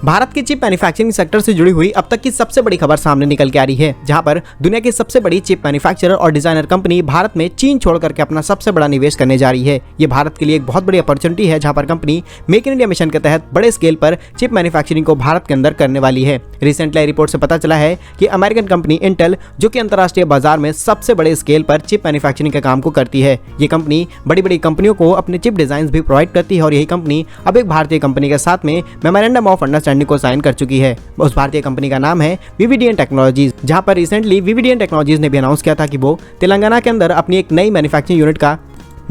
भारत के chip manufacturing sector से जुड़ी हुई अब तक की सबसे बड़ी खबर सामने निकल के आ रही है, जहां पर दुनिया की सबसे बड़ी चिप मैन्युफैक्चरर और डिजाइनर कंपनी भारत में चीन छोड़ करके अपना सबसे बड़ा निवेश करने जा रही है। ये भारत के लिए एक बहुत बड़ी अपॉर्चुनिटी है, जहां पर company make in India mission के तहत बड़े स्केल पर चिप मैन्युफैक्चरिंग को भारत के अंदर करने वाली है। रिसेंटली रिपोर्ट से पता चला है कि अमेरिकन कंपनी इंटेल, जो कि अंतर्राष्ट्रीय बाजार में सबसे बड़े स्केल पर चिप मैन्युफैक्चरिंग का काम को करती है, ये कंपनी बड़ी बड़ी कंपनियों को अपने चिप डिजाइन भी प्रोवाइड करती है और यही कंपनी अब एक भारतीय कंपनी के साथ में मेमोरेंडम ऑफ अंडरस्टैंडिंग को साइन कर चुकी है। उस भारतीय कंपनी का नाम है विविडियन टेक्नोलॉजीज, जहां पर रिसेंटली विविडियन टेक्नोलॉजीज ने भी अनाउंस किया था कि वो तेलंगाना के अंदर अपनी एक नई मैन्युफैक्चरिंग यूनिट का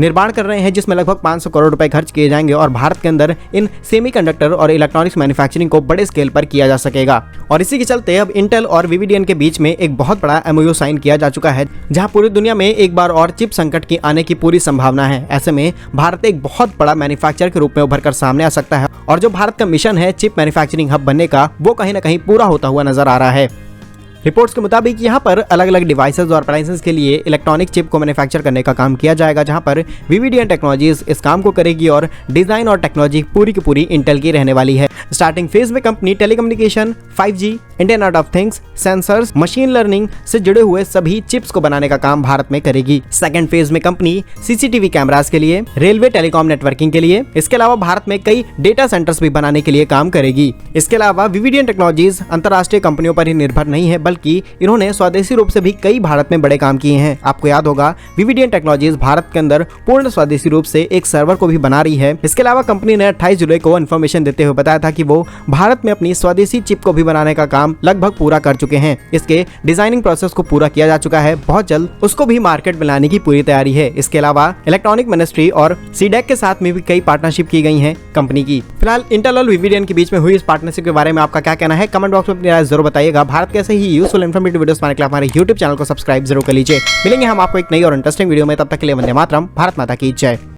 निर्माण कर रहे हैं, जिसमें लगभग 500 करोड़ रुपए खर्च किए जाएंगे और भारत के अंदर इन सेमीकंडक्टर और इलेक्ट्रॉनिक्स मैन्युफैक्चरिंग को बड़े स्केल पर किया जा सकेगा। और इसी के चलते अब इंटेल और विविडियन के बीच में एक बहुत बड़ा एमओयू साइन किया जा चुका है, जहां पूरी दुनिया में एक बार और चिप संकट की आने की पूरी संभावना है। ऐसे में भारत एक बहुत बड़ा मैन्युफैक्चरर के रूप में उभर कर सामने आ सकता है और जो भारत का मिशन है चिप मैन्युफैक्चरिंग हब बनने का, वो कहीं ना कहीं पूरा होता हुआ नजर आ रहा है। रिपोर्ट्स के मुताबिक यहाँ पर अलग अलग डिवाइसेस और अप्लायंसेस के लिए इलेक्ट्रॉनिक चिप को मैन्युफैक्चर करने का काम किया जाएगा, जहाँ पर विविडियन टेक्नोलॉजीज इस काम को करेगी और डिजाइन और टेक्नोलॉजी पूरी की पूरी इंटेल की रहने वाली है। स्टार्टिंग फेज में company telecommunication, 5G, internet of things, sensors, machine learning से जुड़े हुए सभी चिप्स को बनाने का काम भारत में करेगी। सेकंड फेज में कंपनी सीसीटीवी कैमरास के लिए, रेलवे टेलीकॉम नेटवर्किंग के लिए, इसके अलावा भारत में कई डेटा सेंटर्स भी बनाने के लिए काम करेगी। इसके अलावा विविडियन टेक्नोलॉजीज अंतर्राष्ट्रीय कंपनियों पर ही निर्भर नहीं है, बल्कि इन्होंने स्वदेशी रूप से भी कई भारत में बड़े काम किए हैं। आपको याद होगा विविडियन टेक्नोलॉजीज भारत के अंदर पूर्ण स्वदेशी रूप से एक सर्वर को भी बना रही है। इसके अलावा कंपनी ने 28 जुलाई को इन्फॉर्मेशन देते हुए बताया था कि वो भारत में अपनी स्वदेशी चिप को भी बनाने का काम लगभग पूरा कर चुके हैं। इसके डिजाइनिंग प्रोसेस को पूरा किया जा चुका है, बहुत जल्द उसको भी मार्केट में लाने की पूरी तैयारी है। इसके अलावा इलेक्ट्रॉनिक मिनिस्ट्री और सीडेक के साथ में भी कई पार्टनरशिप की गई है कंपनी की। फिलहाल इंटेल और विविडियन के बीच में हुई इस पार्टनरशिप के बारे में आपका क्या कहना है, कमेंट बॉक्स में अपनी राय जरूर बताइएगा। भारत के ऐसे ही यूजफुल इन्फॉर्मेटिव वीडियोस पाने के लिए हमारे YouTube चैनल को सब्सक्राइब जरूर कर लीजिए। मिलेंगे हम आपको एक नई और इंटरेस्टिंग वीडियो में, तब तक के लिए वंदे मातरम, भारत माता की जय।